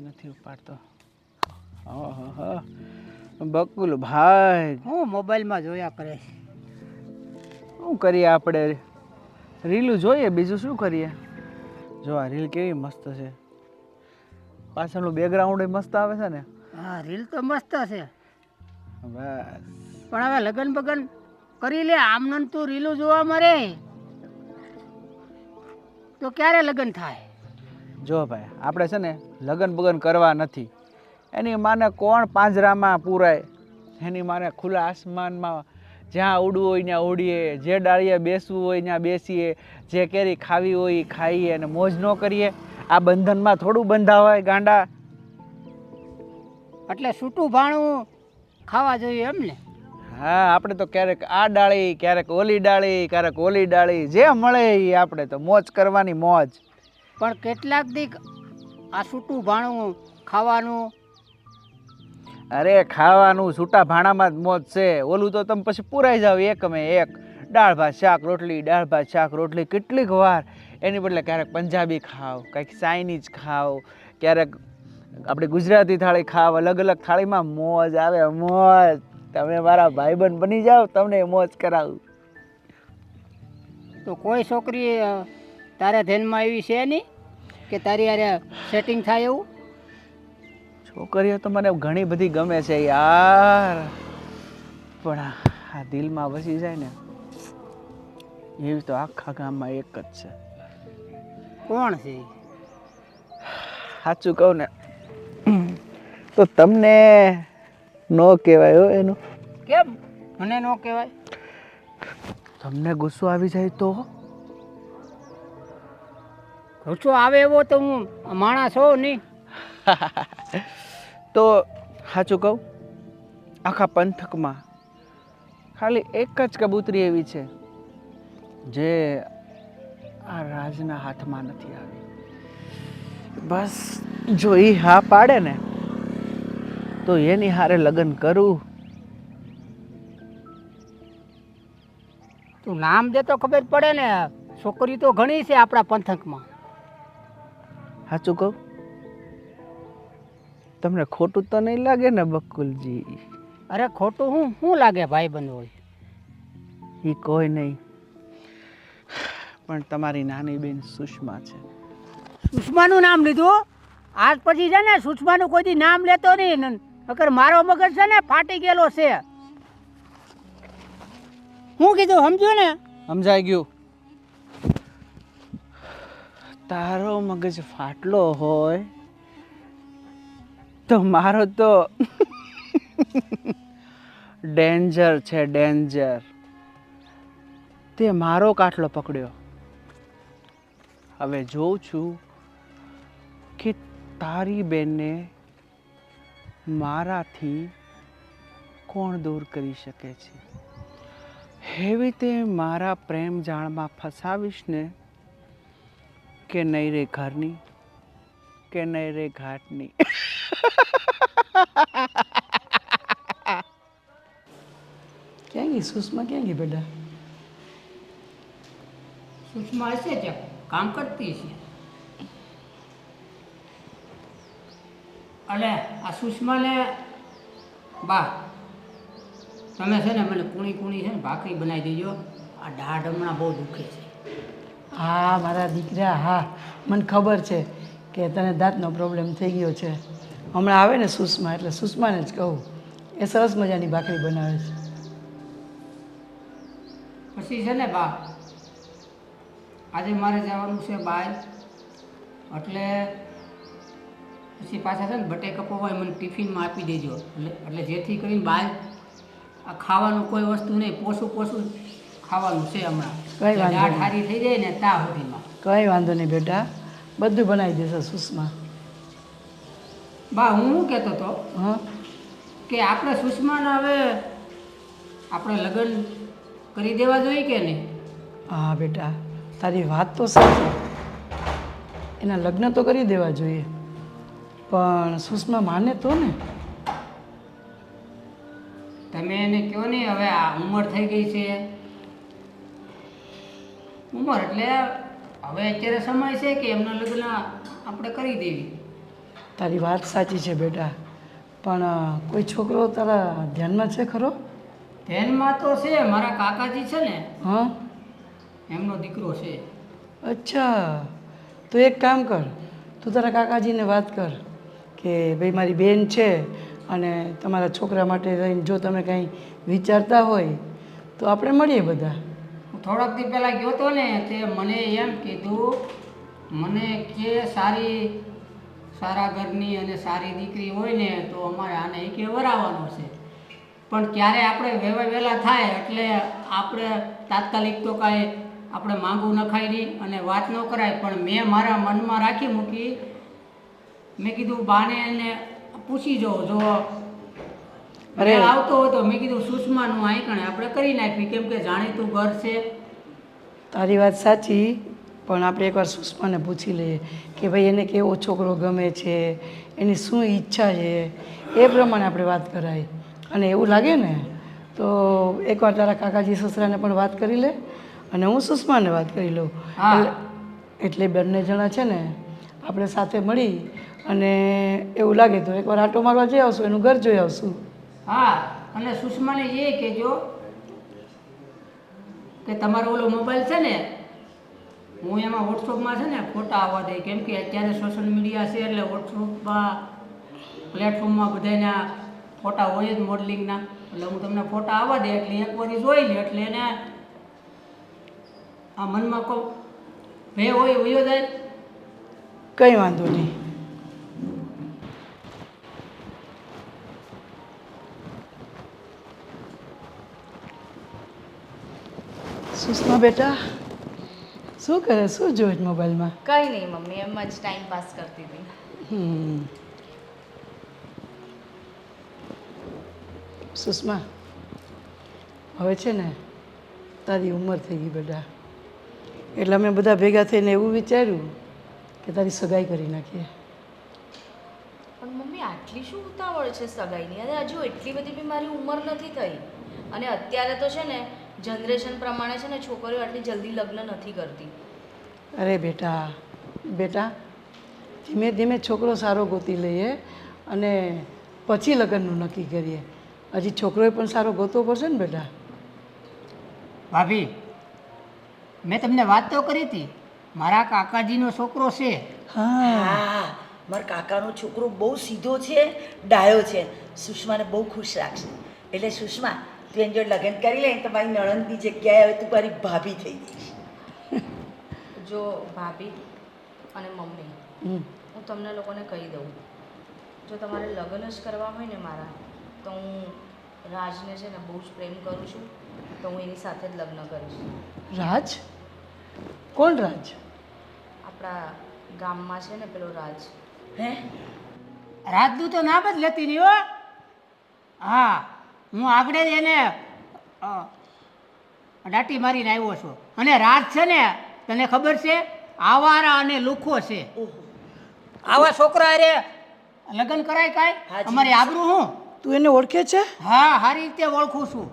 નથી ઉપાડતો. ઓહો બકુલ ભાઈ, હું મોબાઈલમાં જોયા કરે છે. શું કરીએ આપણે? રીલું જોઈએ, બીજું શું કરીએ? જો આ રીલ કેવી મસ્ત છે, પાછળનું બેકગ્રાઉન્ડ મસ્ત આવે છે ને. હા, રીલ તો મસ્ત છે, બસ પણ હવે લગન બગન કરી લે. આમને તું રીલું જોવા મરે તો ક્યારે લગન થાય? જો ભાઈ, આપણે છે ને લગન બગન કરવા નથી. એની માને કોણ પાંજરામાં પૂરાય? એની માને ખુલ્લા આસમાનમાં જ્યાં ઉડવું હોય ત્યાં ઉડીએ, જે ડાળીએ બેસવું હોય ત્યાં બેસીએ, જે કેરી ખાવી હોય એ ખાઈએ અને મોજ ન કરીએ. આ બંધનમાં થોડું બંધાવાય ગાંડા. એટલે છૂટું ભાણું ખાવા જોઈએ એમ ને? હા, આપણે તો ક્યારેક આ ડાળી, ક્યારેક ઓલી ડાળી, ક્યારેક ઓલી ડાળી, જે મળે એ આપણે તો મોજ કરવાની મોજ. પણ કેટલાક દીક આ છૂટું ભાણું ખાવાનું. અરે ખાવાનું છૂટા ભાણામાં જ મોજ છે. ઓલું તો તમે પછી પૂરાઈ જાવ એકમે એક. દાળ ભાત શાક રોટલી, દાળ ભાત શાક રોટલી કેટલીક વાર. એની બદલે ક્યારેક પંજાબી ખાવ, કંઈક ચાઇનીઝ ખાવ, ક્યારેક આપણે ગુજરાતી થાળી ખાવ. અલગ અલગ થાળીમાં મોજ આવે, મોજ. તમે મારા ભાઈબંધ બની જાઓ, તમને મોજ કરાવું. તો કોઈ છોકરી તારા ધ્યાનમાં એવી છે નહીં કે તારી યારે સેટિંગ થાય એવું? છોકરીઓ તો મને ઘણી બધી ગમે છે યાર, પણ આ દિલમાં વસી જાય ને એવી તો આખા ગામમાં એક જ છે. કોણ છે? સાચું કહું ને તો તમને નો કહેવાય હો એનું. કેમ મને ન કહેવાય? તમને ગુસ્સો આવી જાય તો? ગુસ્સો આવે એવો તો હું માણસ હોઉં નહીં. તો સાચું કહું, આખા પંથકમાં ખાલી એક જ કબૂતરી એવી છે જે આ રાજના હાથમાં નથી આવી. બસ જો એ હા પાડે ને તો એની હારે લગ્ન કરું. તું નામ દે તો ખબર પડે ને. છોકરી તો ઘણી છે આપણા પંથકમાં. સાચું કહું, તમને ખોટું તો નહીં લાગે ને બકુલજી? અરે ખોટું શું લાગે ભાઈબંધ હોય? એ કોઈ નહીં, પણ તમારી નાની બેન સુષ્મા છે. સુષ્માનું નામ લીધું? આજ પછી છે ને સુષ્માનું કોઈ દી નામ લેતો નહીં, નકર મારો મગજ છે ને ફાટી ગયેલો છે. હું કીધું સમજ્યો ને? સમજાઈ ગયું. તારો મગજ ફાટલો હોય તો મારો તો ડેન્જર છે, ડેન્જર. તે મારો કાટલો પકડ્યો. હવે જોઉં છું કે તારી બેનને મારાથી કોણ દૂર કરી શકે છે. એવી તે મારા પ્રેમ જાળમાં ફસાવીશ ને કે નહીં રે ઘરની, કે નહીં રે ઘાટની. ક્યાં ગઈ સુષ્મા? ક્યાં ગઈ બેટા? સુષ્મા હશે ત્યાં કામ કરતી છે. અને આ સુષ્માને બા તમે છે ને મને કુણી કુણી છે ને ભાખરી બનાવી દેજો. આ દાઢ હમણાં બહુ દુખે છે. હા મારા દીકરા, હા મને ખબર છે કે તને દાંતનો પ્રોબ્લેમ થઈ ગયો છે. હમણાં આવે ને સુષ્મા એટલે સુષ્માને જ કહું, એ સરસ મજાની ભાખરી બનાવે છે. પછી છે ને બા આજે મારે જવાનું છે બહાર, એટલે પછી પાછા છે ને બટેકા પૌવા મને ટિફિનમાં આપી દેજો. એટલે જેથી કરીને બહાર આ ખાવાનું કોઈ વસ્તુ નહીં, પોસું પોસું ખાવાનું છે હમણાં. કઈ વાંધો દાઢ નહીં, સારી થઈ જાય ને ત્યાં સુધીમાં. કંઈ વાંધો નહીં બેટા, બધું બનાવી દેશે સુષ્મા. બા હું શું કહેતો હતો હા કે આપણે સુષ્માને હવે આપણે લગ્ન કરી દેવા જોઈએ કે નહીં? હા બેટા, તારી વાત તો સાચી, એના લગ્ન તો કરી દેવા જોઈએ, પણ સુષ્મા માને તો ને. તમે એને કહો ને હવે આ ઉંમર થઈ ગઈ છે. ઉંમર એટલે હવે અત્યારે સમય છે કે એમના લગ્ન આપણે કરી દેવી. તારી વાત સાચી છે બેટા, પણ કોઈ છોકરો તારા ધ્યાનમાં છે ખરો? ધ્યાનમાં તો છે, મારા કાકાજી છે ને હા, એમનો દીકરો છે. અચ્છા. તો એક કામ કર, તું તારા કાકાજીને વાત કર કે ભાઈ મારી બેન છે અને તમારા છોકરા માટે થઈને જો તમે કંઈ વિચારતા હોય તો આપણે મળીએ બધા. હું થોડાક દી પહેલાં ગયો હતો ને તે મને એમ કીધું, મને કે સારા ઘરની અને સારી દીકરી હોય ને તો અમારે આને એ કે વરાવવાનો છે. પણ ક્યારે આપણે વહેલા થાય એટલે આપણે તાત્કાલિક તો કાંઈ આપણે માંગવું નખાય નહીં અને વાત ન કરાય. પણ મેં મારા મનમાં રાખી મૂકી, મેં કીધું બાને એને પૂછી જાઉં, જો અરે આવતો હોય તો મેં કીધું સુષ્માનું આંકણે આપણે કરી નાખવી, કેમ કે જાણીતું ઘર છે. તારી વાત સાચી, પણ આપણે એકવાર સુષ્માને પૂછી લઈએ કે ભાઈ એને કેવો છોકરો ગમે છે, એની શું ઈચ્છા છે, એ પ્રમાણે આપણે વાત કરાય. અને એવું લાગે ને તો એકવાર તારા કાકાજી સસરાને પણ વાત કરી લે અને હું સુષ્માને વાત કરી લઉં. હા. એટલે બંને જણા છે ને આપણે સાથે મળી અને એવું લાગે તો એકવાર આટો મારવા જઈ આવશું, એનું ઘર જોઈ આવશું. હા, અને સુષ્માને એ કહેજો કે તમારો ઓલો મોબાઈલ છે ને, હું એમાં વોટ્સઅપમાં છે ને ફોટા આવવા દે, કેમ કે અત્યારે સોશિયલ મીડિયા છે એટલે વોટ્સઅપમાં પ્લેટફોર્મમાં બધાના ફોટા હોય જ મોડલિંગના, એટલે હું તમને ફોટા આવવા દે એટલે એકવાર જોઈ લે એટલે એને આ મનમાં કહું ભે હોય વયો જાય. કંઈ વાંધો નહીં. સુષ્મા બેટા, શું કરે, શું જોવે છે મોબાઈલમાં? કંઈ નહીં મમ્મી, એમ જ ટાઈમ પાસ કરતી હતી. સુષ્મા, હવે છે ને તારી ઉંમર થઈ ગઈ બેટા, એટલે અમે બધા ભેગા થઈને એવું વિચાર્યું કે તારી સગાઈ કરી નાખીએ. પણ મમ્મી આટલી શું ઉતાવળ છે સગાઈની? અને હજુ એટલી બધી બી મારી ઉંમર નથી થઈ. અને અત્યારે તો છે ને જનરેશન પ્રમાણે છે ને છોકરીઓ આટલી જલ્દી લગ્ન નથી કરતી. અરે બેટા બેટા, ધીમે ધીમે છોકરો સારો ગોતી લઈએ અને પછી લગ્નનું નક્કી કરીએ. હજી છોકરોએ પણ સારો ગોતવો પડશે ને બેટા. ભાભી, મેં તમને વાત તો કરી હતી, મારા કાકાજીનો છોકરો છે. હા, હા, મારા કાકાનો છોકરો બહુ સીધો છે, ડાયો છે, સુષ્માને બહુ ખુશ રાખશે. એટલે સુષ્મા, તું એની જોડે લગ્ન કરી લે, તમારી નણંદની જગ્યાએ હવે તું મારી ભાભી થઈ જઈશ. જો ભાભી અને મમ્મી, હું તમને લોકોને કહી દઉં, જો તમારે લગ્ન જ કરવા હોય ને મારા, તો હું રાજને છે ને બહુ જ પ્રેમ કરું છું, તો હું એની સાથે જ લગ્ન કરીશ. રાજ? કોણ રાજ? આપણા ગામમાં છે ને પેલો રાજ. હે? રાજદૂત તો નામ જ લેતી નહીં હો. હા, હું આગળ જ એને દાટી મારીને આવ્યો છું. અને રાજ છે ને, તને ખબર છે, આવારા અને લુખો છે. ઓહો, આવા છોકરા અરે લગ્ન કરાય કાંઈ? હાજી. અમારી આબરૂ હું. તું એને ઓળખે છે? હા, સારી રીતે ઓળખું છું.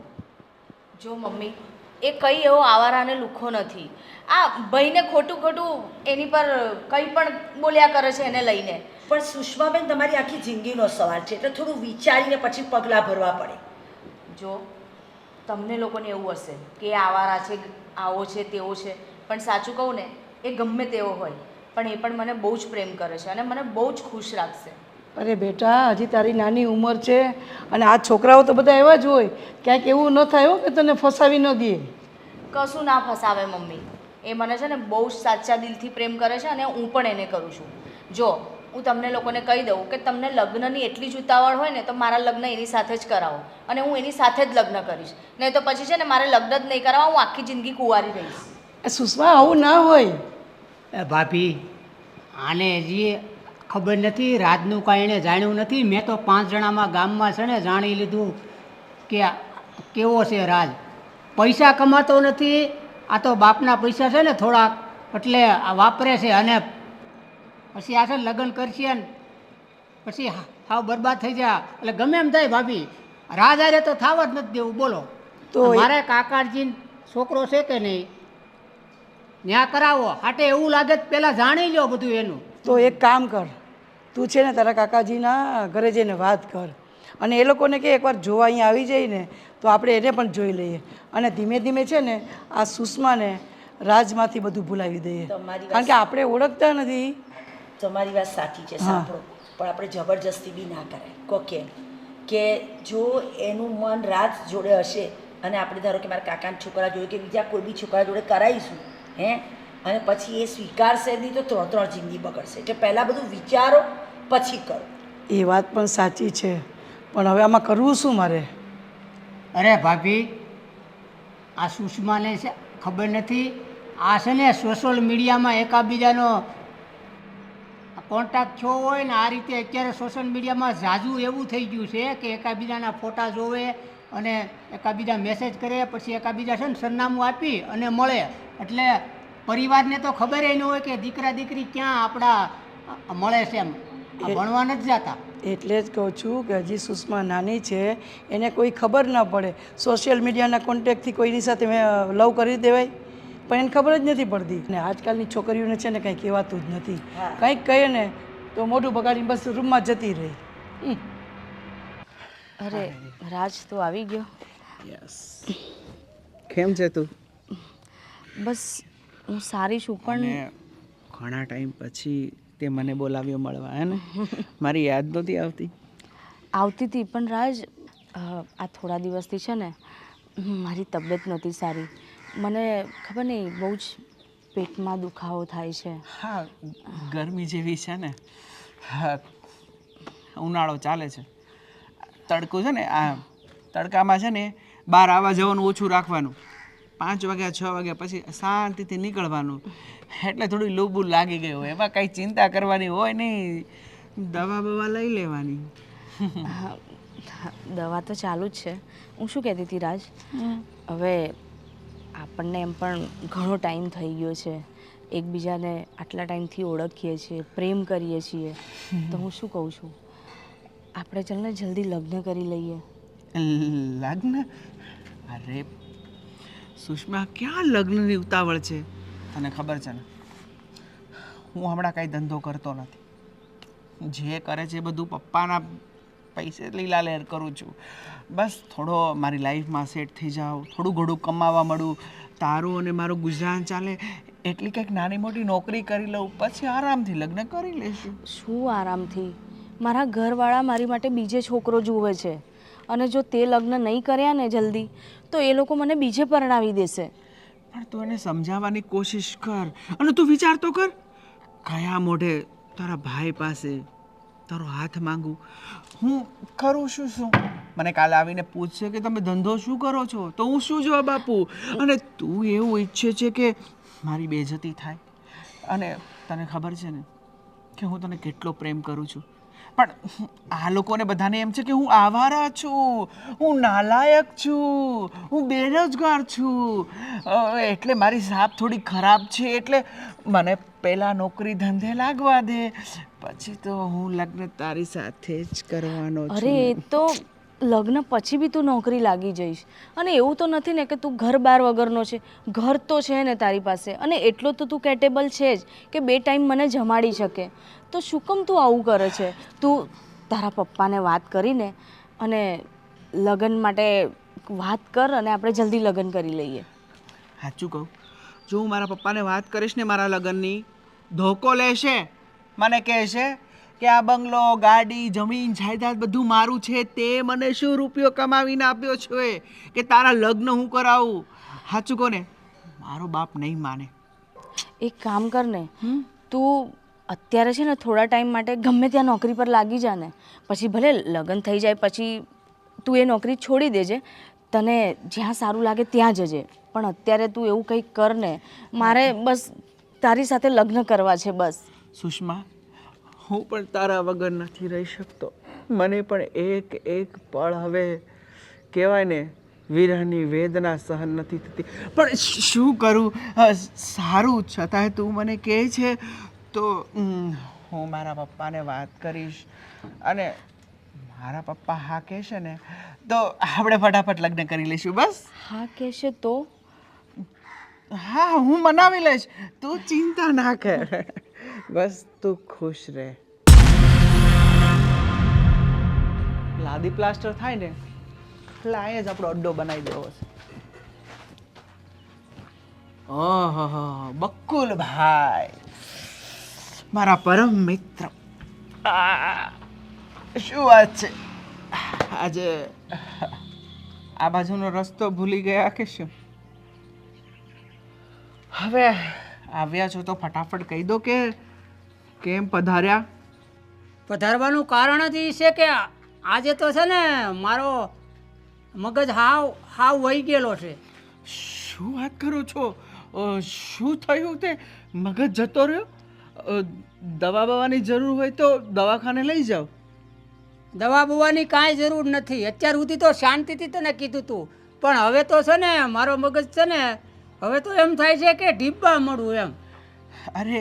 જો મમ્મી, એ કંઈ એવો આવારા અને લુખ્ખો નથી. આ ભાઈને ખોટું ખોટું એની પર કંઈ પણ બોલ્યા કરે છે એને લઈને. પણ સુષ્માબેન, તમારી આખી જિંદગીનો સવાલ છે, એટલે થોડું વિચારીને પછી પગલાં ભરવા પડે. જો તમને લોકોને એવું હશે કે એ આવારા છે, આવો છે, તેવો છે, પણ સાચું કહું ને, એ ગમે તેવો હોય પણ એ પણ મને બહુ જ પ્રેમ કરે છે અને મને બહુ જ ખુશ રાખશે. અરે બેટા, હજી તારી નાની ઉંમર છે અને આ છોકરાઓ તો બધા એવા જ હોય, ક્યાંક એવું ન થાય હો કે તને ફસાવી ન દે. કશું ના ફસાવે મમ્મી, એ મને છે ને બહુ જ સાચા દિલથી પ્રેમ કરે છે અને હું પણ એને કરું છું. જો હું તમને લોકોને કહી દઉં કે તમને લગ્નની એટલી જ ઉતાવળ હોય ને તો મારા લગ્ન એની સાથે જ કરાવો અને હું એની સાથે જ લગ્ન કરીશ. નહીં તો પછી છે ને મારે લગ્ન જ નહીં કરાવવા, હું આખી જિંદગી કુંવારી રહીશ. સુષ્મા, આવું ના હોય. ભાભી, આને હજી ખબર નથી, રાજનું કાંઈ એણે જાણ્યું નથી. મેં તો 5 જણામાં ગામમાં છે ને જાણી લીધું કે કેવો છે રાજ. પૈસા કમાતો નથી, આ તો બાપના પૈસા છે ને થોડાક, એટલે આ વાપરે છે. અને પછી આ છે ને લગ્ન કરશે ને પછી હાવ બરબાદ થઈ જાય. એટલે ગમે એમ થાય ભાભી, રાજ આરે તો થાવ જ નથી દેવું. બોલો તો મારે કાકાજી છોકરો છે કે નહીં, ત્યાં કરાવો. હાટે એવું લાગે તો પહેલાં જાણી લો બધું એનું. તો એક કામ કર, તું છે ને તારા કાકાજીના ઘરે જઈને વાત કર અને એ લોકોને કે એકવાર જોવા અહીંયા આવી જાય ને તો આપણે એને પણ જોઈ લઈએ અને ધીમે ધીમે છે ને આ સુષ્માને રાજમાંથી બધું ભૂલાવી દઈએ તમારી વાત કારણ કે આપણે ઓળખતા નથી. તમારી વાત સાચી છે, સાંભળો, પણ આપણે જબરજસ્તી બી ના કરાય. કો કેમ કે જો એનું મન રાજ જોડે હશે અને આપણે ધારો કે મારા કાકાના છોકરા જોડે કે બીજા કોઈ બી છોકરા જોડે કરાવીશું અને પછી એ સ્વીકારશે નહીં તો ત્રણ ત્રણ જિંદગી બગડશે. એટલે પહેલાં બધું વિચારો પછી કરો. એ વાત પણ સાચી છે, પણ હવે આમાં કરવું શું મારે? અરે ભાભી, આ સુષ્માને છે ખબર નથી, આ છે ને સોશિયલ મીડિયામાં એકાબીજાનો કોન્ટેક્ટ થયો હોય ને આ રીતે અત્યારે સોશિયલ મીડિયામાં ઝાઝું એવું થઈ ગયું છે કે એકાબીજાના ફોટા જોવે અને એકાબીજા મેસેજ કરે, પછી એકાબીજા છે ને સરનામું આપી અને મળે. એટલે પરિવારને તો ખબર ન હોય કે દીકરા દીકરી ક્યાં આપણા મળે છે, એમ ભણવા નથી જતા. એટલે જ કહું છું કે હજી સુષ્મા નાની છે, એને કોઈ ખબર ન પડે. સોશિયલ મીડિયાના કોન્ટેક્ટથી કોઈની સાથે લવ કરી દેવાય, પણ એને ખબર જ નથી પડતી. અને આજકાલની છોકરીઓને છે ને કંઈ કહેવાતું જ નથી. કંઈક કહે ને તો મોઢું બગાડીને બસ રૂમમાં જતી રહી. અરે રાજ તો આવી ગયો. યસ, કેમ છે તું? બસ હું સારી છું, પણ અને ઘણા ટાઈમ પછી તે મને બોલાવ્યો મળવા, હે ને? મારી યાદ નહોતી આવતી? આવતી હતી, પણ રાજ આ થોડા દિવસથી છે ને મારી તબિયત નહોતી સારી. મને ખબર નહીં, બહુ જ પેટમાં દુખાવો થાય છે. હા, ગરમી જેવી છે ને. હા, ઉનાળો ચાલે છે, તડકો છે ને, આ તડકામાં છે ને બહાર આવવા જવાનું ઓછું રાખવાનું. 5 વાગ્યા 6 વાગ્યા પછી શાંતિથી નીકળવાનું. એટલે થોડી લૂબુ લાગી ગઈ હોય, એમાં કાંઈ ચિંતા કરવાની હોય નહીં, દવા બવા લઈ લેવાની. દવા તો ચાલુ જ છે. હું શું કહેતી હતી રાજ, હવે આપણને એમ પણ ઘણો ટાઈમ થઈ ગયો છે, એકબીજાને આટલા ટાઈમથી ઓળખીએ છીએ, પ્રેમ કરીએ છીએ, તો હું શું કહું છું, આપણે ચાલને જલ્દી લગ્ન કરી લઈએ. લગ્ન? અરે સુષ્મા, ક્યાં લગ્નની ઉતાવળ છે? તને ખબર છે ને, હું હમણાં કાંઈ ધંધો કરતો નથી. જે કરે છે બધું પપ્પાના પૈસે લીલા લહેર કરું છું. બસ થોડો મારી લાઈફમાં સેટ થઈ જાઉં, થોડું ઘણું કમાવા મળું, તારું અને મારું ગુજરાન ચાલે એટલી કંઈક નાની મોટી નોકરી કરી લઉં, પછી આરામથી લગ્ન કરી લઈશું. શું આરામથી? મારા ઘરવાળા મારી માટે બીજે છોકરો જુએ છે, અને જો તે લગ્ન નહીં કર્યા ને જલ્દી, તો એ લોકો મને બીજે પરણાવી દેશે. પણ તું એને સમજાવવાની કોશિશ કર, અને તું વિચાર તો કર, કયા મોઢે તારા ભાઈ પાસે તારો હાથ માંગુ? હું કરું શું? મને કાલે આવીને પૂછશે કે તમે ધંધો શું કરો છો, તો હું શું જવાબ આપું? અને તું એવું ઈચ્છે છે કે મારી બેઇજ્જતી થાય? અને તને ખબર છે ને કે હું તને કેટલો પ્રેમ કરું છું, પણ આ લોકોને બધાને એમ છે કે હું આવારા છું, હું નાલાયક છું, હું બેરોજગાર છું, એટલે મારી સાપ થોડી ખરાબ છે, એટલે મને પહેલાં નોકરી ધંધે લાગવા દે, પછી તો હું લગ્ન તારી સાથે જ કરવાનો છું. અરે એ તો લગ્ન પછી બી તું નોકરી લાગી જઈશ, અને એવું તો નથી ને કે તું ઘર બાર વગરનો છે. ઘર તો છે ને તારી પાસે, અને એટલો તો તું કેટેબલ છે જ કે 2 ટાઈમ મને જમાડી શકે. તો શું કામ તું આવું કરે છે? તું તારા પપ્પાને વાત કરીને અને લગ્ન માટે વાત કર, અને આપણે જલ્દી લગ્ન કરી લઈએ. સાચું કહું, જો હું મારા પપ્પાને વાત કરીશ ને મારા લગ્નની, ધોકો લેશે, મને કહેશે કે આ બંગલો, ગાડી, જમીન, જાયદાદ બધું મારું છે, તે મને શું રૂપિયો કમાવીને આપ્યો છે કે તારા લગ્ન હું કરાવું? સાચું કહો ને, મારો બાપ નહીં માને. એક કામ કર ને, તું અત્યારે છે ને થોડા ટાઈમ માટે ગમે ત્યાં નોકરી પર લાગી જા ને, પછી ભલે લગ્ન થઈ જાય પછી તું એ નોકરી છોડી દેજે, તને જ્યાં સારું લાગે ત્યાં જજે, પણ અત્યારે તું એવું કંઈક કર ને. મારે બસ તારી સાથે લગ્ન કરવા છે, બસ. સુષ્મા, હું પણ તારા વગર નથી રહી શકતો. મને પણ એક પળ હવે કહેવાય ને વિરહની વેદના સહન નથી થતી, પણ શું કરું? સારું, છતાંય તું મને કહે છે તો હું મારા પપ્પાને વાત કરીશ, અને મારા પપ્પા હા કહેશે ને તો આપણે ફટાફટ લગ્ન કરી લઈશું. બસ હા કહેશે તો? હા, હું મનાવી લઈશ, તું ચિંતા ના કર, બસ તું ખુશ રહે. લાદી પ્લાસ્ટર થાય ને એટલે અહીંયા જ આપણો અડ્ડો બનાવી દેવો છે. ઓહો બકુલભાઈ, મારા પરમ મિત્ર, શું વાત છે? આજે આ બાજુનો રસ્તો ભૂલી ગયા કે શું? હવે આવ્યા છો તો ફટાફટ કહી દો કે કેમ પધાર્યા? પધારવાનું કારણ જ એ છે કે આજે તો છે ને મારો મગજ હાવ વહી ગયેલો છે. શું વાત કરો છો? શું થયું? તે મગજ જતો રહ્યો? દવા બવાની જરૂર હોય તો દવાખાને લઈ જાઓ. દવા બવાની કાંઈ જરૂર નથી. અત્યાર સુધી તો શાંતિથી તને કીધું તું, પણ હવે તો છે ને મારો મગજ છે ને હવે તો એમ થાય છે કે ઢીબ્બા મળું એમ. અરે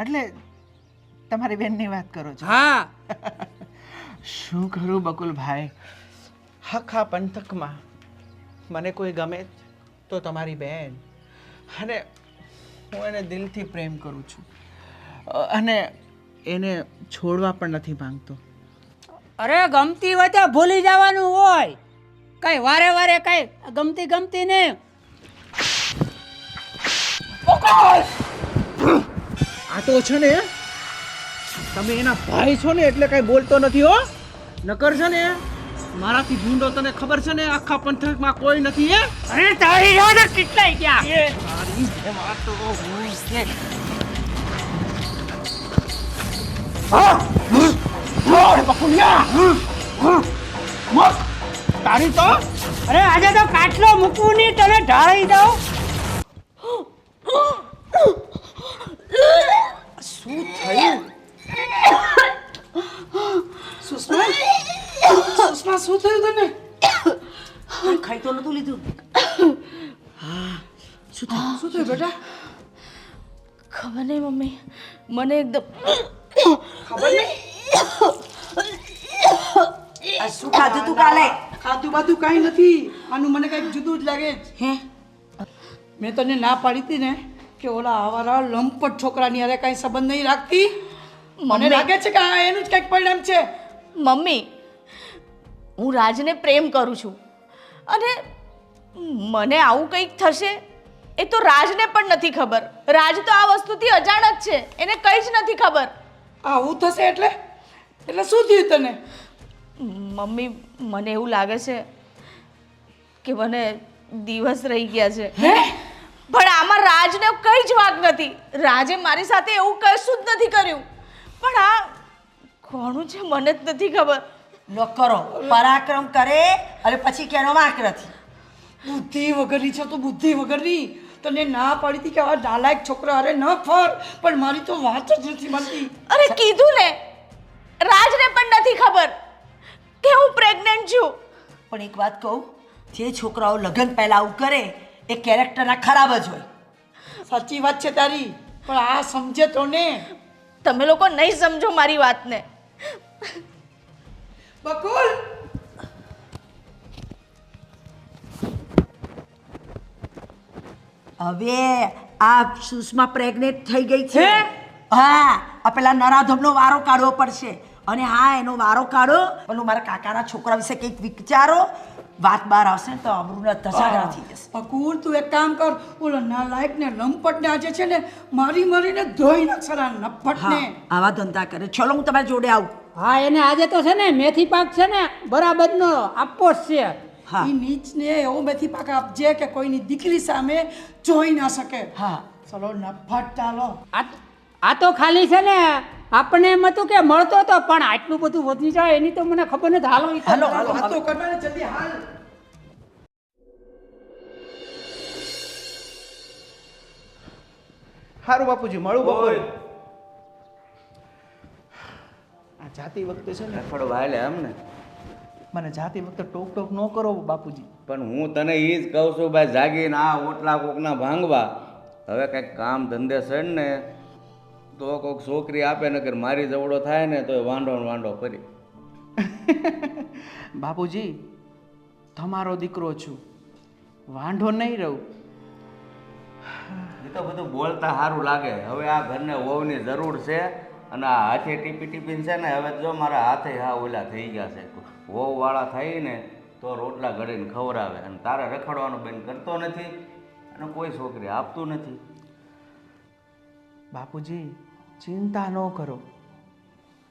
એટલે તમારી બેનની વાત કરો છો? હા. શું કરું બકુલભાઈ, આખા પંથકમાં મને કોઈ ગમે તો તમારી બેન, અને હું એને દિલથી પ્રેમ કરું છું અને એને છોડવા પણ નથી માંગતો. અરે ગમતી હોય તો ભૂલી જવાનું હોય, કઈ વારે વારે કઈ ગમતી ને. આ તો છે ને તમે એના ભાઈ છો ને એટલે કઈ બોલતો નથી હો. નકર છે ને મારાથી ભૂંડો તને ખબર છે ને આખા પંથકમાં કોઈ નથી. હે અરે તારી જોડે કેટલાય ક્યાં તારી જેવા તો હું છે. તારી તો અરે આજે તો કાટલો મૂકવું નહીં, તને ઢાળી દઉં. શું થયું? સુષ્મા, શું થયું તને? ખાઈ તો નતું લીધું. શું થયું બેટા? ખબર નહીં મમ્મી, મને એકદમ ખબર નહીં. આ શું ખાધું તું કાલે? ખાતું બાતું કાંઈ નથી. આનું મને કંઈક જુદું જ લાગે છે. હે મેં તને ના પાડી હતી ને કે ઓલા આવારા લંપટ છોકરાની હારે કાંઈ સંબંધ નહીં રાખતી. મને લાગે છે કે આ એનું જ કંઈક પરિણામ છે. મમ્મી, હું રાજને પ્રેમ કરું છું અને મને આવું કંઈક થશે એ તો રાજને પણ નથી ખબર. રાજ તો આ વસ્તુથી અજાણ જ છે, એને કંઈ જ નથી ખબર. આવું થશે એટલે શું થયું તને? મમ્મી, મને એવું લાગે છે કે મને દિવસ રહી ગયા છે. પણ આમાં રાજને કંઈ જ વાંક નથી. રાજે મારી સાથે એવું કશું જ નથી કર્યું. પણ આ કોનું છે મને જ નથી ખબર. લો કરો, પરાક્રમ કરે અને પછી કેનો વાંક નથી. બુદ્ધિ વગરની છે તો બુદ્ધિ વગરની. તને ના પાડી હતી કે આવા નાલાયક છોકરા અરે ન ફર, પણ મારી તો વાત જ નથી માનતી. અરે કીધું ને, રાજને પણ નથી ખબર કે હું પ્રેગ્નન્ટ છું. પણ એક વાત કહું, જે છોકરાઓ લગ્ન પહેલા આવું કરે એ કેરેક્ટરના ખરાબ જ હોય. સાચી વાત છે તારી, પણ આ સમજે તો ને. તમે લોકો નહીં સમજો મારી વાતને. બકુલ, હવે આ સુષ્મા પ્રેગ્નેન્ટ થઈ ગઈ છે. હા, આ પેલા નરાધમનો વારો કાઢવો પડશે. અને હા, એનો વારો કાઢો. પેલું મારા કાકાના છોકરા વિશે કંઈક વિચારો. વાત બહાર આવશે ને તો અમૃતના ધસારા થઈ જશે. બકુલ તું એક કામ કર, ઓલો નાલાયક ને લંપટ ને આજે છે ને મારીને ધોઈ નાખશરા નફટ હા, ને. આવા ધંધા કરે. ચલો હું તમારી જોડે આવું. હા, એને આજે તો છે ને મેથી પાક છે ને બરાબરનો આપવો જ છે. હા ઈ નીચને એવો મેથી પાક આપજે કે કોઈની દીકરી સામે જોઈ ના શકે. હા, ચલો નફટ ચાલો. આ તો ખાલી છે ને આપણને એમ હતું કે મળતો હતો, પણ આટલું બધું વધી જાય એની તો મને ખબર નથી. હાલો હાલો હાલો વાતો કરવાને જલ્દી હાલ. સારું બાપુજી, મળું બપોરે. આ જાતી વખતે છે ને થોડો વાયલે એમ ને. મને જાતી વખતે ટોક ન કરો બાપુજી. પણ હું તને એ જ કહું છું ભાઈ, જાગીને આ ઓટલા કોકના ભાંગવા. હવે કંઈક કામ ધંધે સડ ને તો કોઈક છોકરી આપે, નકર મારી જવડો થાય ને તો વાંઢો ફરી. બાપુજી, તમારો દીકરો છું, વાંઢો નહીં રહું. એ તો બધું બોલતા સારું લાગે. હવે આ ઘરને વહુની જરૂર છે, અને આ હાથે ટીપીને છે ને હવે જો મારા હાથે હા ઓલા થઈ ગયા છે. વહુવાળા થાય ને તો રોટલા ઘડીને ખવડાવે, અને તારે રખડવાનું બેન કરતો નથી અને કોઈ છોકરી આપતું નથી. બાપુજી ચિંતા ન કરો.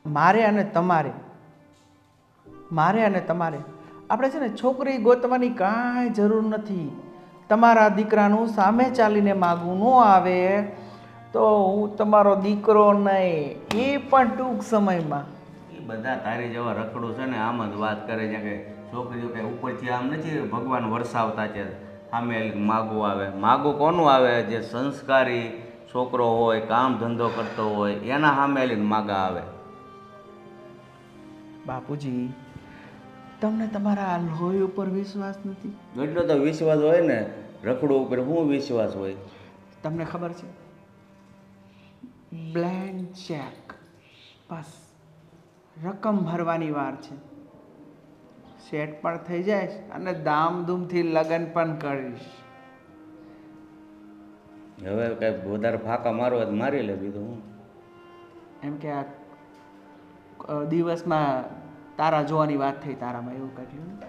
મારે અને તમારે આપણે છે ને છોકરી ગોતવાની કાંઈ જરૂર નથી. તમારા દીકરાનું સામે ચાલીને માગવું ન આવે તો હું તમારો દીકરો નહીં, એ પણ ટૂંક સમયમાં. એ બધા તારી જેવા રખડું છે ને આમ જ વાત કરે છે કે છોકરીઓ કંઈ ઉપરથી આમ નથી ભગવાન વરસાવતા છે, સામે માગવું આવે. માગવું કોનું આવે? જે સંસ્કારી છોકરો હોય, કામ ધંધો કરતો હોય, એના સામે લઈને માગા આવે. બાપુજી તમને તમારા લોહી ઉપર વિશ્વાસ નથી? એટલો તો વિશ્વાસ હોય ને, રખડું ઉપર શું વિશ્વાસ હોય? તમને ખબર છે, બ્લેન્ક ચેક, બસ રકમ ભરવાની વાર છે. સેટ પણ થઈ જાય અને ધામધૂમથી લગ્ન પણ કરીશ. હવે કઈ વધારે ફાંકા મારવા તો મારી લે, બીજું હું. એમ કે આ દિવસમાં તારા જોવાની વાત થઈ તારામાં, એવું કર્યું ને?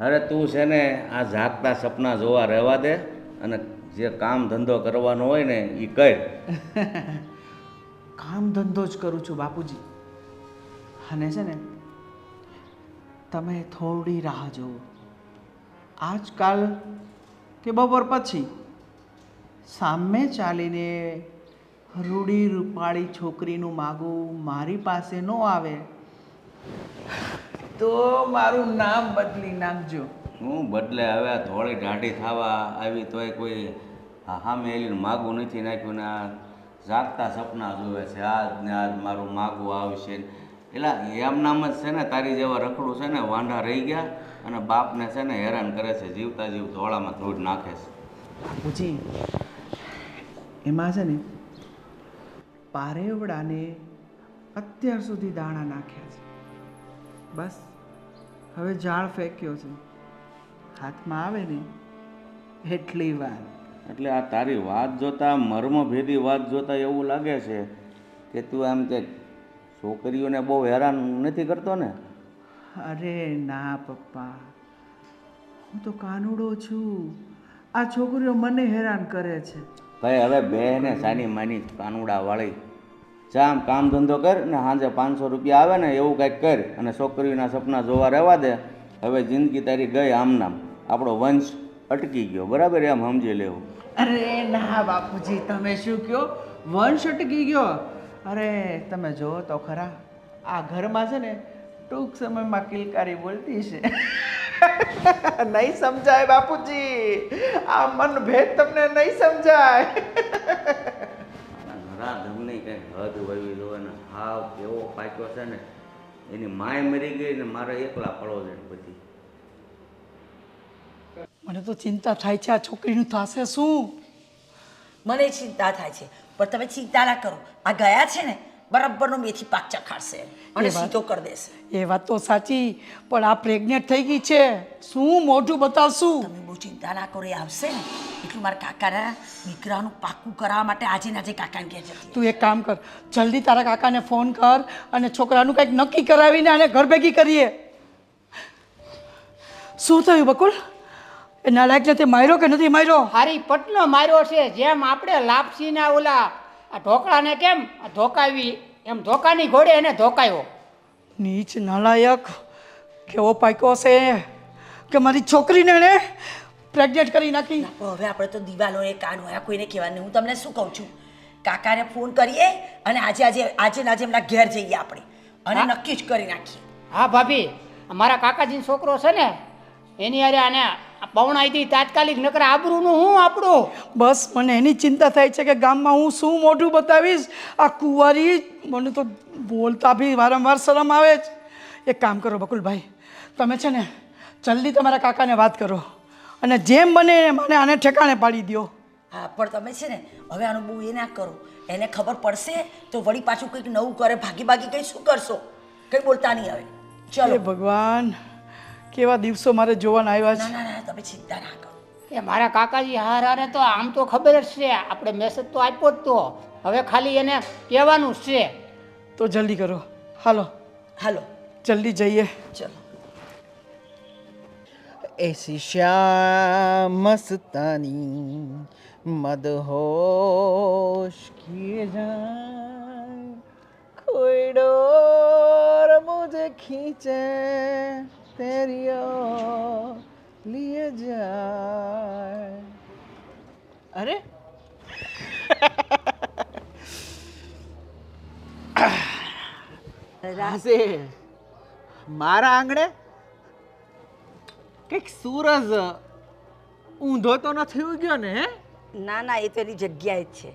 અરે તું છે ને આ જાગતા સપના જોવા રહેવા દે, અને જે કામ ધંધો કરવાનો હોય ને એ કર. કામ ધંધો જ કરું છું બાપુજી. અને છે ને તમે થોડી રાહ જુઓ. આજકાલ કે બપોર પછી સામે ચાલીને રૂડી રૂપાળી છોકરીનું માગું મારી પાસે ન આવે તો મારું નામ બદલી નાખજો. હું બદલે હવે થોડી ઢાઢી થવા આવી તોય કોઈ સામે એલીને માગું નથી નાખ્યું ને આ જાગતા સપના જોવે છે, આજ ને આજ મારું માગું આવશે. એટલે એમ નામ જ છે ને તારી જેવા રખડું છે ને વાંઢા રહી ગયા અને બાપને છે ને હેરાન કરે છે, જીવતા જીવ ધોળામાં ધૂળ નાખે છે. બાપુજી એમાં છે ને પારેવડાને અત્યાર સુધી દાણા નાખ્યા છે, બસ હવે ઝાડ ફેંક્યો છે, હાથમાં આવે ને એટલી વાર. એટલે આ તારી વાત જોતા, મર્મભેદી વાત જોતા એવું લાગે છે કે તું આમ કે છોકરીઓને બહુ હેરાન નથી કરતો ને? અરે ના પપ્પા, હું તો કાનુડો છું. આ છોકરીઓ મને હેરાન કરે છે. ભાઈ હવે બેને સાની માની કાનુડા વાળી જામ કામ ધંધો કર ને સાંજે 500 રૂપિયા આવે ને એવું કંઈક કર અને છોકરીઓના સપના જોવા રહેવા દે. હવે જિંદગી તારી ગઈ આમનામ, આપણો વંશ અટકી ગયો, બરાબર? એમ સમજી લેવું. અરે ના બાપુજી, તમે શું કહો? વંશ અટકી ગયો? અરે તમે જુઓ તો ખરા, આ ઘરમાં છે ને ટૂંક સમયમાં કિલકારી બોલતી છે. નહીં સમજાય બાપુજી, આ મનભેદ તમને નહીં સમજાય. ઘરા ધમની કંઈક હદ વળવી જોઈએ ને, હાવ કેવો પાક્યો છે ને, એની માય મરી ગઈ ને મારે એકલા પડો છે બધી. મને તો ચિંતા થાય છે આ છોકરીનું થશે શું. મને ચિંતા થાય છે, પણ તમે ચિંતા ના કરો. આ ગયા છે ને બરાબરનો મેથી પાક ચખાડશે અને સીધો કરી દેશે. એ વાત તો સાચી, પણ આ પ્રેગ્નેન્ટ થઈ ગઈ છે, શું મોઢું બતાવશું? તમે બહુ ચિંતા ના કરો, એ આવશે ને એટલું મારા કાકાના દીકરાનું પાકું કરાવવા માટે આજે ને આજે કાકાને કહે છે. તું એક કામ કર, જલ્દી તારા કાકાને ફોન કર અને છોકરાનું કંઈક નક્કી કરાવીને આને ઘર ભેગી કરીએ. શું થયું બકુલ? એ નાલાયકને તે માર્યો કે નથી માર્યો? હારી પટનો માર્યો છે. જેમ આપણે લાપસીના ઓલા આ ઢોકળાને કેમ ધોકાવી એમ ધોકાની ઘોડે એને ધોકાયો. નીચ નાલાયક, કેવો પાક્યો છે કે મારી છોકરીને એને પ્રેગ્નેન્ટ કરી નાખી. પણ હવે આપણે તો દિવાલોને કાન હોય, કોઈને કહેવાનું. હું તમને શું કહું છું, કાકાને ફોન કરીએ અને આજે ને આજે એમના ઘેર જઈએ આપણે અને નક્કી જ કરી નાખીએ. હા ભાભી, મારા કાકાજીનો છોકરો છે ને એની અરે આને પવણાઈ દી તાત્કાલિક, નકર આબરૂનું હું આપણું. બસ મને એની ચિંતા થાય છે કે ગામમાં હું શું મોઢું બતાવીશ. આ કુંવારી મને તો બોલતા બી વારંવાર શરમ આવે જ. એક કામ કરો બકુલભાઈ, તમે છે ને જલ્દી તમારા કાકાને વાત કરો અને જેમ બને મને આને ઠેકાણે પાડી દો. હા, પણ તમે છે ને હવે આનું બહુ એ ના કરો. એને ખબર પડશે તો વળી પાછું કંઈક નવું કરે, ભાગી કંઈ શું કરશો? કંઈ બોલતા નહીં હવે. હે ચલો. ભગવાન, કેવા દિવસો મારે જોવાના આવ્યા છે. ના તમે ચિંતા ના કરો. એ મારા કાકાજી હારે તો આમ તો ખબર જ છે, આપણે મેસેજ તો આપ્યો જ તો, હવે ખાલી એને કહેવાનું જ છે. તો જલ્દી કરો, હાલો. હાલો જલ્દી જઈએ. ચલો. ऐसी श्याम मस्तानी मदहोश किए जाए कोई डोर मुझे खींचे तेरी ओर लिए जाए. अरे હાસે મારા આંગણે કંઈક સૂરજ ઊંધો તો નથી ઉગ્યો ને? હે ના ના, એ તો એની જગ્યાએ જ છે.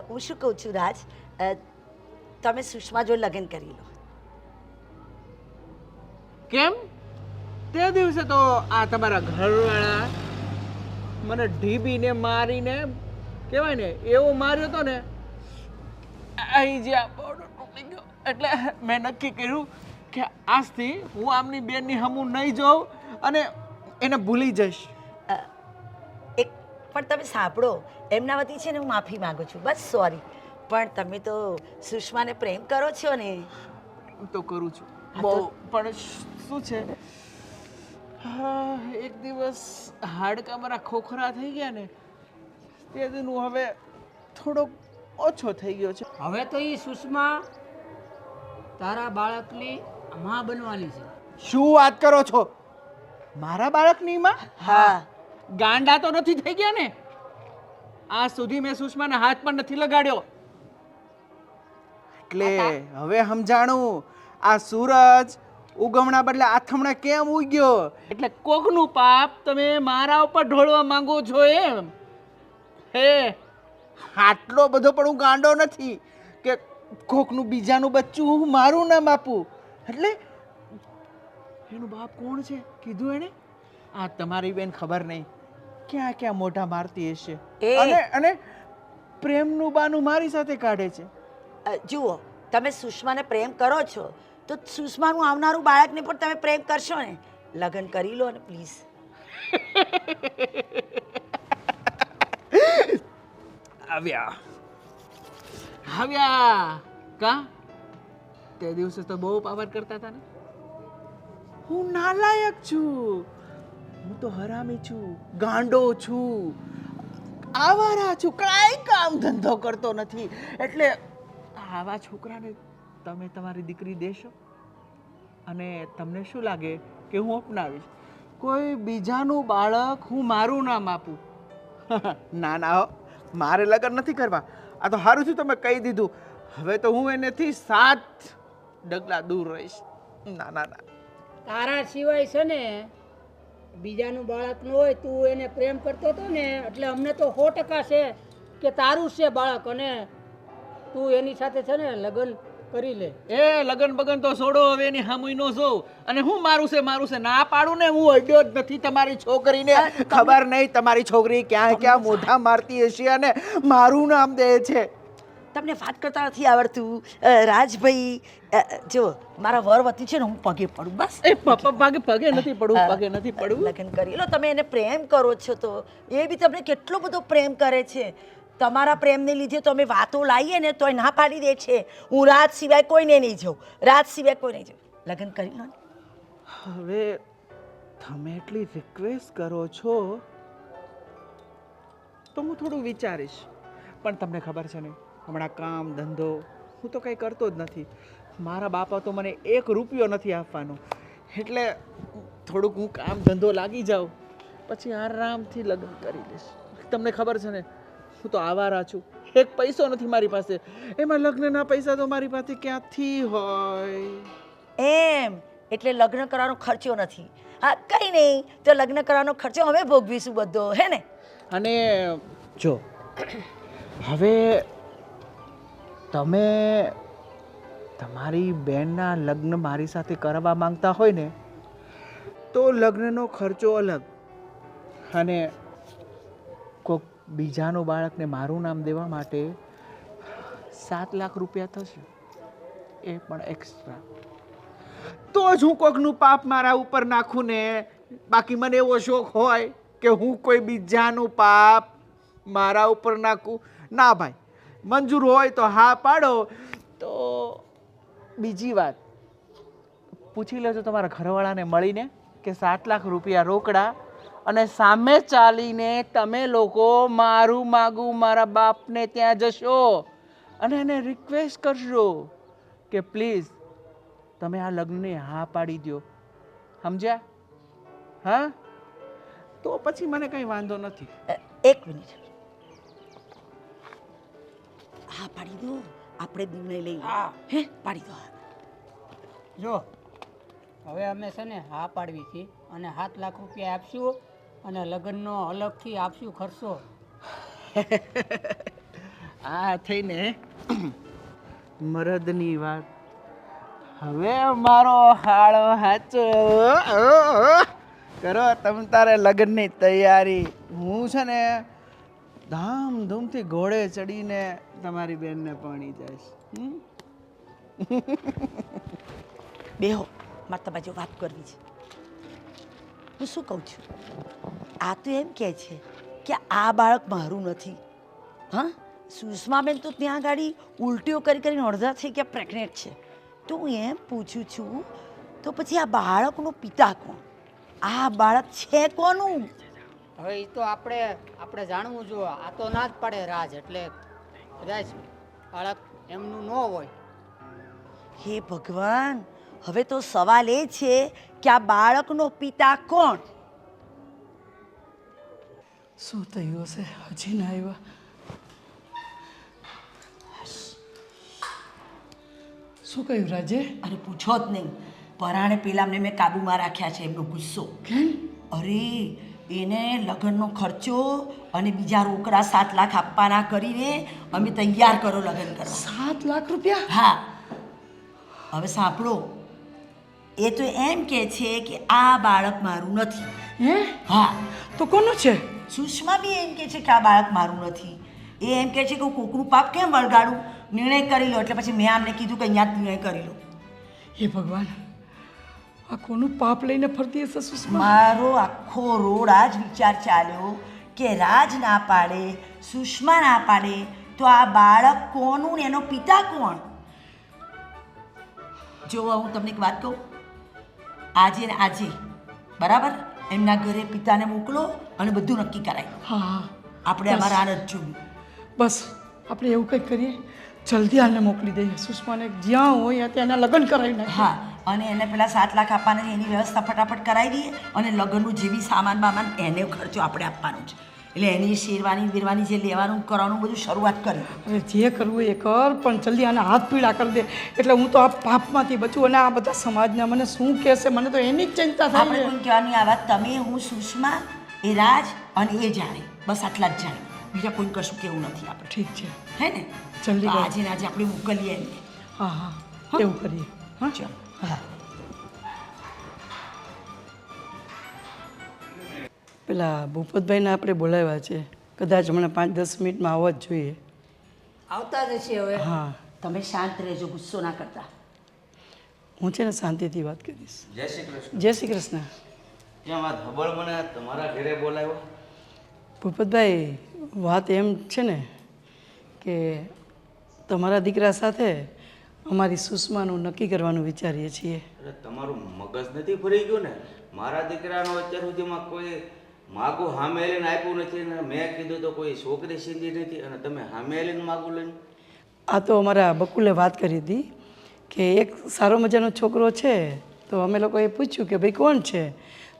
હું શું કહું છું રાજ, તમે સુષ્મા જોડે લગ્ન કરી લો. કેમ? તે દિવસે તો આ તમારા ઘરવાળા મને ઢીબીને મારીને કહેવાય ને એવો માર્યો હતો ને, અહીં જે આ બોર્ડ તૂટી ગયો. એટલે મેં નક્કી કર્યું કે આજથી હું આમની બેનની હમું નહીં જોઉં અને એને ભૂલી જઈશ. એક પણ તમે સાંભળો, એમના વતી છે ને હું માફી માંગુ છું, બસ સોરી. પણ તમે તો સુષ્માને પ્રેમ કરો છો ને? હું તો કરું છું બહુ, પણ શું છે, એક દિવસ હાડકા મારા ખોખરા થઈ ગયા ને તે દિન હું હવે થોડોક ઓછો થઈ ગયો છે. હવે તો એ સુષ્મા તારા બાળકની માં બનવાની છે. શું વાત કરો છો? મારા બાળકની માં? હા. ગાંડા તો નથી થઈ ગયા ને? આજ સુધી મેં સુષ્માને હાથ પણ નથી લગાડ્યો. એટલે હવે સમજાણું, આ સૂરજ ઉગમણા બદલે આથમણા કેમ ઉગ્યો. એટલે કોકનું પાપ તમે મારા ઉપર ઢોળવા માંગો છો એમ? હે, આટલો બધો પણ હું ગાંડો નથી કે કોકનું બીજાનું બચ્ચું હું મારું નામ આપું. એટલે એનું બાપ કોણ છે કીધું એને? આ તમારી બેન ખબર નહીં ક્યાં ક્યાં મોઢા મારતી હશે અને પ્રેમનું બાનું મારી સાથે કાઢે છે. જુઓ, તમે સુષ્માને પ્રેમ કરો છો તો સુષ્માનું આવનારું બાળકને પણ તમે પ્રેમ કરશો ને? લગ્ન કરી લો ને પ્લીઝ. આવ્યા આવ્યા કા? તે દિવસે તો બહુ પાવર કરતા હતા ને. હું નાલાયક છું, હું તો હરામી છું, ગાંડો છું, આવારા છું, કાંઈ કામ ધંધો કરતો નથી. એટલે આવા છોકરાને તમે તમારી દીકરી દેશો અને તમને શું લાગે કે હું અપનાવીશ? કોઈ બીજાનું બાળક હું મારું નામ આપું? ના ના હો, મારે લગ્ન નથી કરવા. આ તો સારું થયું તમે કહી દીધું. હવે તો હું એનેથી 7 ડગલા દૂર રહીશ. ના ના ના, તારા સિવાય છે ને બીજાનું બાળકનું હોય, તું એને પ્રેમ કરતો હતો ને, એટલે અમને તો 100% છે કે તારું જ છે બાળક અને તું એની સાથે છે ને લગ્ન કરી લે. એ લગન બગન તો છોડો, હવે એની હામુય નો જોઉં. અને હું મારું છે ના પાડું ને, હું અડ્યો જ નથી તમારી છોકરીને. ખબર નહીં તમારી છોકરી ક્યાં ક્યાં મોઢા મારતી હશે અને મારું નામ દે છે. તમને વાત કરતા નથી આવડતું રાજભાઈ. જો મારા વર વતી છે ને, હું પગે પડું બસ. એ પગે નથી પડવું, પગે નથી પડવું. લગ્ન કરી લો. તમે એને પ્રેમ કરો છો તો એ બી તમને કેટલો બધો પ્રેમ કરે છે. તમારા પ્રેમને લીધે તો અમે વાતો લાવીએ ને તોય ના પાડી દે છે. હું રાત સિવાય કોઈને નહીં જાઉં, રાત સિવાય કોઈ નહીં જાઉં. લગ્ન કરી લો ને. હવે તમે એટલી રિક્વેસ્ટ કરો છો તો હું થોડું વિચારીશ. પણ તમને ખબર છે ને, હમણાં કામ ધંધો હું તો કંઈ કરતો જ નથી. મારા બાપા તો મને 1 રૂપિયો નથી આપવાનો. એટલે થોડુંક હું કામ ધંધો લાગી જાઉં પછી આરામથી લગ્ન કરી લઈશ. તમને ખબર છે ને, હું તો આવારા છું, 1 પૈસો નથી મારી પાસે. એમાં લગ્નના પૈસા તો મારી પાસે ક્યાંથી હોય? એમ એટલે લગ્ન કરવાનો ખર્ચો નથી. હા કંઈ નહીં, તો લગ્ન કરવાનો ખર્ચો અમે ભોગવીશું બધો, હે ને? અને જો હવે તમે તમારી બેનના લગ્ન મારી સાથે કરવા માંગતા હોય ને તો લગ્નનો ખર્ચો અલગ, અને કોઈક બીજાનું બાળકને મારું નામ દેવા માટે 7 લાખ રૂપિયા થશે, એ પણ એક્સ્ટ્રા. તો જ હું કોકનું પાપ મારા ઉપર નાખું ને. બાકી મને એવો શોખ હોય કે હું કોઈ બીજાનું પાપ મારા ઉપર નાખું? ના ભાઈ, મંજૂર હોય તો હા પાડો. તો બીજી વાત, પૂછી લેજો તમારા ઘરવાળાને મળીને કે 7 લાખ રૂપિયા રોકડા અને સામે ચાલીને તમે લોકો મારું માગું મારા બાપને ત્યાં જશો અને એને રિક્વેસ્ટ કરશો કે પ્લીઝ તમે આ લગ્નને હા પાડી દો. સમજ્યા? હા, તો પછી મને કંઈ વાંધો નથી. એક મિનિટ, હા પાડી દો, આપણે જ નિર્ણય લઈએ. હે પાડી દો. જો હવે અમે છે ને હા પાડવી છીએ અને 7 લાખ રૂપિયા આપશું અને લગ્નનો અલગથી આપશું ખર્ચો. આ થઈને મરદની વાત. હવે મારો હાળો હાચો કરો તમ તારે લગ્નની તૈયારી. હું છે ને ધામધૂમથી ઘોડે ચડીને તમારી બેનને પરણી જઈશ. બેહો, મારે તમારી જો વાત કરવી છે. હું શું કહું છું, આ તો એમ કહે છે કે આ બાળક મારું નથી. હા, સુષ્માબેન તો ત્યાં ગાડી ઉલટીઓ કરી કરીને અડધા થઈ ગયા પ્રેગ્નેન્ટ છે. તો હું એમ પૂછું છું, તો પછી આ બાળકનો પિતા કોણ? આ બાળક છે કોનું? હવે એ તો આપણે જાણવું જોઈએ. આ તો ના જ પડે રાજ, એટલે કદાચ બાળક એમનું ન હોય. હે ભગવાન, હવે તો સવાલ એ છે કે આ બાળકનો પિતા કોણ? શું થયું હશે? હજી ના આવ્યા. શું કહ્યું રાજે? અરે પૂછો જ નહીં, પરાણે પેલામને મેં કાબૂમાં રાખ્યા છે. એમનો ગુસ્સો. કેમ? અરે એને લગ્નનો ખર્ચો અને બીજા રોકડા 7 લાખ આપવાના કરીને અમે તૈયાર કરો લગ્ન કરવા. 7 લાખ રૂપિયા? હા, હવે સાંભળો, એ તો એમ કે છે કે આ બાળક મારું નથી. હે? હા, તો કોનું છે? સુષ્મા બી એમ કે છે કે આ બાળક મારું નથી. એ એમ કે છે કે હું કોકનું પાપ કેમ વળગાડું, નિર્ણય કરી લો. એટલે પછી મેં આમને કીધું કે અહીંયા જ નિર્ણય કરી લો. હે ભગવાન, આ કોનું પાપ લઈને ફરતી હશે સુષ્મા? મારો આખો રોડ આ જ વિચાર ચાલ્યો કે રાજ ના પાડે, સુષ્મા ના પાડે, તો આ બાળક કોનું ને એનો પિતા કોણ? જો હું તમને એક વાત કહું, આજે ને આજે બરાબર એમના ઘરે પિતાને મોકલો અને બધું નક્કી કરાય. હા હા, આપણે અમારા આનંદ જોયું. બસ આપણે એવું કંઈક કરીએ, જલ્દી આને મોકલી દઈએ. સુષ્માને જ્યાં હોય ત્યાં એના લગ્ન કરાવી નાખીએ. હા, અને એને પેલા 7 લાખ આપવાના છે, એની વ્યવસ્થા ફટાફટ કરાવી દઈએ અને લગ્નનું જે બી સામાન બામાન એને ખર્ચો આપણે આપવાનો છે. એટલે એની શેરવાની બીરવાની જે લેવાનું કરવાનું બધું શરૂઆત કરી. અરે જે કરવું એ કર, પણ જલ્દી આના હાથ પીળા કરી દે એટલે હું તો આ પાપમાંથી બચું. અને આ બધા સમાજના મને શું કહેશે, મને તો એની જ ચિંતા થાય આપણે છે. કોઈ કહેવાની આ વાત તમે, હું, સુષ્મા, એ રાજ અને એ જાણે, બસ આટલા જ જાણે. બીજા કોઈ કશું કેવું નથી આપણે. ઠીક છે, હે ને? જલ્દી તો કરો. આજે ને આજે આપણે મોકલીએ એમને. હા હા, એવું કરીએ. હા ચાલો. હા. પેલા ભૂપતભાઈને આપણે બોલાવ્યા છે, કદાચ હમણાં 5-10 મિનિટમાં આવવા જ જોઈએ. આવતા જ હશે હવે. હા, તમે શાંત રહેજો, ગુસ્સો ના કરતા. હું છે ને શાંતિથી વાત કરીશ. જય શ્રી કૃષ્ણ. જય શ્રી કૃષ્ણ. કેમ આ ધબળ મને તમારા ઘરે બોલાવ્યો? ભૂપતભાઈ, વાત એમ છે ને કે તમારા દીકરા સાથે અમારી સુષ્માનું નક્કી કરવાનું વિચારીએ છીએ. અરે તમારું મગજ નથી ફરી ગયું ને? મારા દીકરાનો અત્યાર સુધીમાં કોઈ માગું હામે લઈને આપ્યું નથી ને મેં કીધું તો કોઈ છોકરી સીધી નથી અને તમે હામે લઈને માગું લઈને. આ તો અમારા બકુલે વાત કરી હતી કે એક સારો મજાનો છોકરો છે, તો અમે લોકોએ પૂછ્યું કે ભાઈ કોણ છે,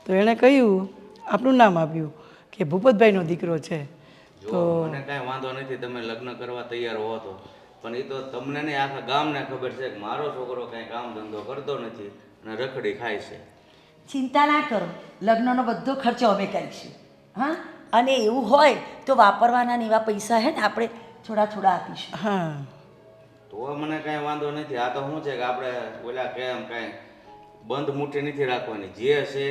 તો એણે કહ્યું, આપણું નામ આપ્યું કે ભૂપતભાઈનો દીકરો છે. જો મને કાંઈ વાંધો નથી, તમે લગ્ન કરવા તૈયાર હો તો, પણ એ તો તમને નહીં આખા ગામને ખબર છે કે મારો છોકરો કાંઈ કામ ધંધો કરતો નથી અને રખડી ખાય છે. ચિંતા ના કરો, લગ્નનો બધો ખર્ચો અમે કરીશું. હા, અને એવું હોય તો વાપરવાના ને એવા પૈસા હે ને આપણે થોડા થોડા આપીશું. હા, તો મને કાંઈ વાંધો નથી. આ તો શું છે કે આપણે ઓલા કેમ કાંઈ બંધ મુઠ્ઠી નથી રાખવાની, જે છે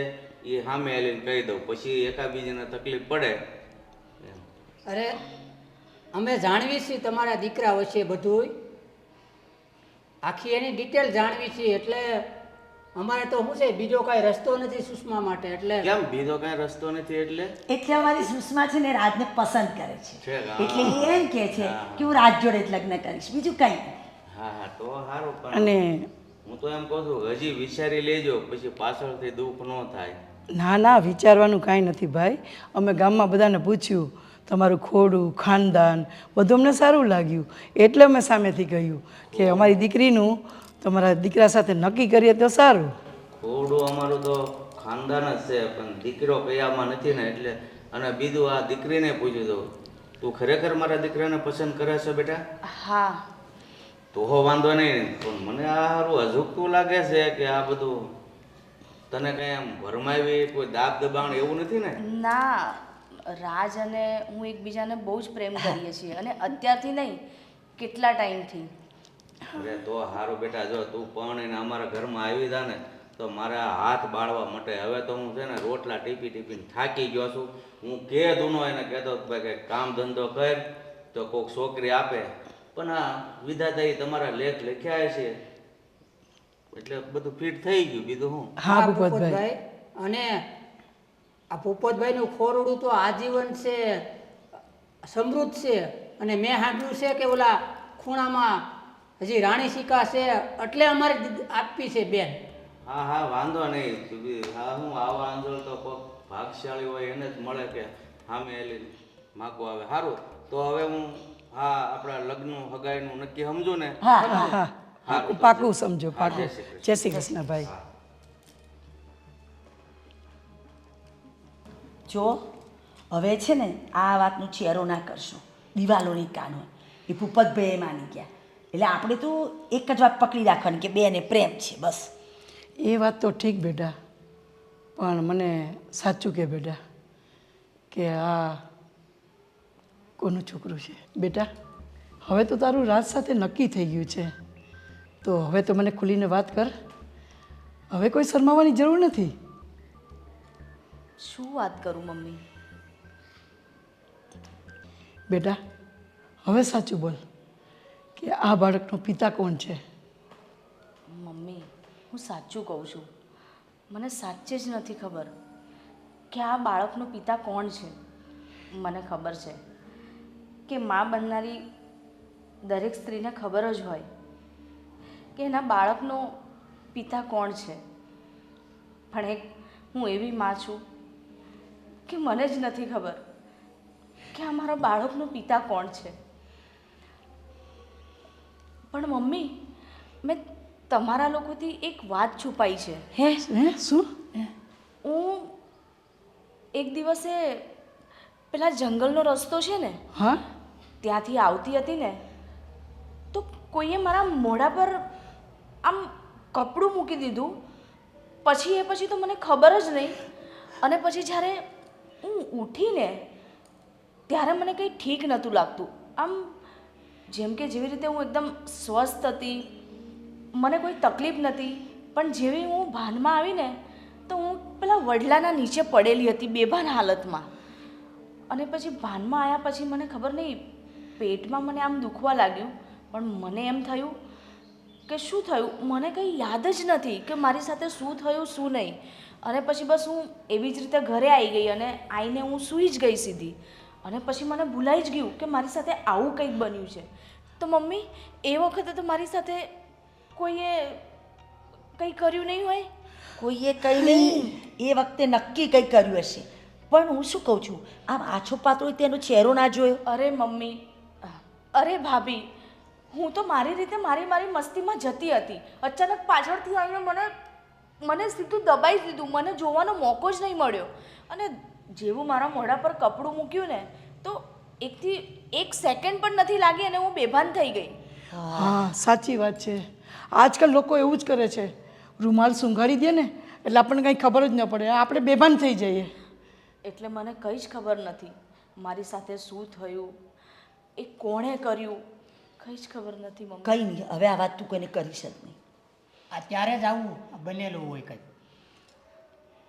એ સામે લઈને કહી દઉં, પછી એકાબીજાને તકલીફ પડે એમ. અરે અમે જાણવી છીએ તમારા દીકરા વચ્ચે બધું, આખી એની ડિટેલ જાણવી છીએ. એટલે અમારે તો શું છે, બીજો કાંઈ રસ્તો નથી સુષ્મા માટે. એટલે કેમ બીજો કાંઈ રસ્તો નથી? એટલે અમારી સુષ્મા છે ને રાજને પસંદ કરે છે, છે, હા. એટલે એ એમ કહે છે કે હું રાજ જોડે જ લગ્ન કરીશ, બીજું કંઈ નહીં. હા હા, તો સારું. પણ અને હું તો એમ કહું છું હજી વિચારી લેજો, પછી પાછળથી દુઃખ ન થાય. ના ના, વિચારવાનું કાંઈ નથી ભાઈ. અમે ગામમાં બધાને પૂછ્યું, તમારું ખોડું ખાનદાન બધું અમને સારું લાગ્યું, એટલે અમે સામેથી કહ્યું કે અમારી દીકરીનું તમારા દીકરા સાથે નક્કી કરીએ તો સારું. થોડું અમારું તો ખાનદાન જ છે, પણ દીકરો કયામાં નથી ને એટલે. અને બીજું આ દીકરીને પૂછ્યું તો તું ખરેખર મારા દીકરાને પસંદ કરે છે બેટા? હા. તો વાંધો નહીં, પણ મને આ સારું અજુકતું લાગે છે કે આ બધું તને કઈ એમ ભરમાવી કોઈ દાબ દબાણ એવું નથી ને? ના, રાજ અને હું એકબીજાને બહુ જ પ્રેમ કરીએ છીએ, અને અત્યારથી નહીં, કેટલા ટાઈમથી. અરે તો સારું બેટા, જો તું પણ અમારા ઘરમાં આવી જા ને તો મારા હાથ બાળવા માટે. હવે તો હું છે ને રોટલા ટીપીને થાકી ગયો છું. હું કે દૂનો એને કહેતો ભાઈ કે કામ ધંધો કર તો કોઈક છોકરી આપે, પણ આ વિધાતા તમારા લેખ લખ્યા છે એટલે બધું ફિટ થઈ ગયું. બીજું હું? હા ભૂપતભાઈ. અને આ ભૂપતભાઈનું ખોરડું તો આજીવન છે, સમૃદ્ધ છે. અને મેં સાંભળ્યું છે કે ઓલા ખૂણામાં હજી રાણી સિક્કા છે, એટલે અમારે આપવી છે બેન. હા હા, વાંધો નહીં. હા, હું આવા આંદોલન તો કોઈક ભાગશાળી હોય એને જ મળે કે સામે એલી માગો આવે. સારું, તો હવે હું હા આપણા લગ્ન હગાઈનું નક્કી સમજુ ને? હા હા હા, પાકું સમજો, પાકું. જય શ્રી કૃષ્ણ ભાઈ. જો હવે છે ને આ વાતનો ચેરો ના કરશો, દિવાલોની કાન હોય. એ ભૂપતભાઈ માની ગયા એટલે આપણે તો એક જ વાત પકડી રાખવાની કે બેને પ્રેમ છે બસ. એ વાત તો ઠીક બેટા, પણ મને સાચું કે બેટા કે આ કોનું છોકરું છે બેટા? હવે તો તારું રાજ સાથે નક્કી થઈ ગયું છે, તો હવે તો મને ખુલીને વાત કર. હવે કોઈ શરમાવાની જરૂર નથી. શું વાત કરું મમ્મી? બેટા હવે સાચું બોલ કે આ બાળકનો પિતા કોણ છે? મમ્મી, હું સાચું કહું છું, મને સાચે જ નથી ખબર કે આ બાળકનો પિતા કોણ છે. મને ખબર છે કે મા બનનારી દરેક સ્ત્રીને ખબર જ હોય કે એના બાળકનો પિતા કોણ છે, પણ હું એવી મા છું કે મને જ નથી ખબર કે આ મારા બાળકનો પિતા કોણ છે. પણ મમ્મી, મેં તમારા લોકોથી એક વાત છુપાઈ છે. હે શું? હું એક દિવસે પેલા જંગલનો રસ્તો છે ને, હા ત્યાંથી આવતી હતી ને, તો કોઈએ મારા મોઢા પર આમ કપડું મૂકી દીધું. પછી તો મને ખબર જ નહીં. અને પછી જ્યારે હું ઉઠીને ત્યારે મને કંઈ ઠીક નહોતું લાગતું. આમ જેમ કે જેવી રીતે હું એકદમ સ્વસ્થ હતી, મને કોઈ તકલીફ નથી, પણ જેવી હું ભાનમાં આવીને તો હું પેલા વડલાના નીચે પડેલી હતી બેભાન હાલતમાં. અને પછી ભાનમાં આવ્યા પછી મને ખબર નહીં, પેટમાં મને આમ દુખવા લાગ્યું, પણ મને એમ થયું કે શું થયું મને કંઈ યાદ જ નથી કે મારી સાથે શું થયું શું નહીં. અને પછી બસ હું એવી જ રીતે ઘરે આવી ગઈ અને આવીને હું સૂઈ જ ગઈ સીધી. અને પછી મને ભૂલાઈ જ ગયું કે મારી સાથે આવું કંઈક બન્યું છે. તો મમ્મી, એ વખતે તો મારી સાથે કોઈએ કંઈ કર્યું નહીં હોય? કોઈએ કંઈ નહીં, એ વખતે નક્કી કંઈ કર્યું હશે. પણ હું શું કહું છું, આમ આછો પાતળો તેનો ચહેરો ના જોયો? અરે મમ્મી, અરે ભાભી, હું તો મારી રીતે મારી મસ્તીમાં જતી હતી. અચાનક પાછળથી આવીને મને સીધું દબાઈ દીધું. મને જોવાનો મોકો જ નહીં મળ્યો. અને જેવું મારા મોઢા પર કપડું મૂક્યું ને, તો એક સેકન્ડ પણ નથી લાગી અને હું બેભાન થઈ ગઈ. હા સાચી વાત છે. આજકાલ લોકો એવું જ કરે છે, રૂમાલ સૂંઘાડી દે ને એટલે આપણને કંઈ ખબર જ ન પડે, આપણે બેભાન થઈ જઈએ. એટલે મને કંઈ જ ખબર નથી મારી સાથે શું થયું, એ કોણે કર્યું, કંઈ જ ખબર નથી મમ્મી. કંઈ નહીં, હવે આ વાત તું કોઈને કરીશ જ નહીં. અત્યારે જ આવું બનેલું હોય કંઈ.